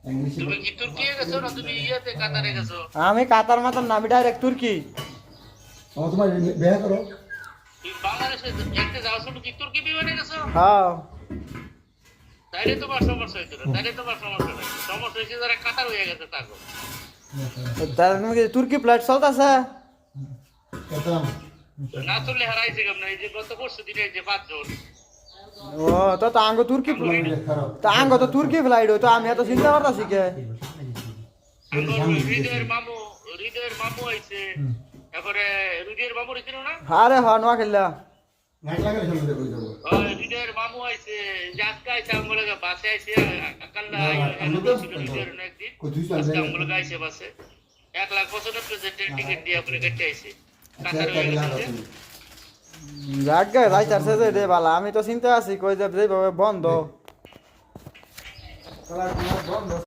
তুমি কি তুর্কি গেছো না তুমি ইয়াতে কাতারে গেছো? আমি কাতার মাতার না, আমি ডাইরেক্ট তুর্কি। তোমার বিয়ে করো। তুমি বাংলাদেশে দেখতে যাওয়ার সময় কি তুর্কি বিমানে গেছো? হ্যাঁ তাইলে তোমার সমস্যা হইতো না, তাইলে তোমার সমস্যা নাই। সমস্যা হয়েছে যারা কাতার হয়ে গেছে তাকে। তাহলে তুমি কি তুর্কি ফ্লাইট চলতেছে? না চললে হারাইছে কেমন? এই যে গত পরশু দিনে যে 5 জন ও তো তো আঙ্গ তুর্কি তো আঙ্গ তো তুর্কি ফ্লাইট হইতো, আমি এত চিন্তা করতেছি কে। হৃদয়ের মামু আইছে, তারপরে হৃদয়ের মামু ছিল না? আরে হ নোয়া খেললা হৃদয়ের মামু আইছে, জাতকা আইছে, আমগুলো বাসে আইছে, কাল্লা হৃদয়ের একদিন আমগুলো আইছে বাসে 1,95,000 টিকিট দিয়ে আপনি কেটে আইছে কাতার হয়ে গেছে। যাক গে যাইতারছে যে রে বালা, আমি তো চিন্তা আছি কই যে যেভাবে বন্ধ বন্ধ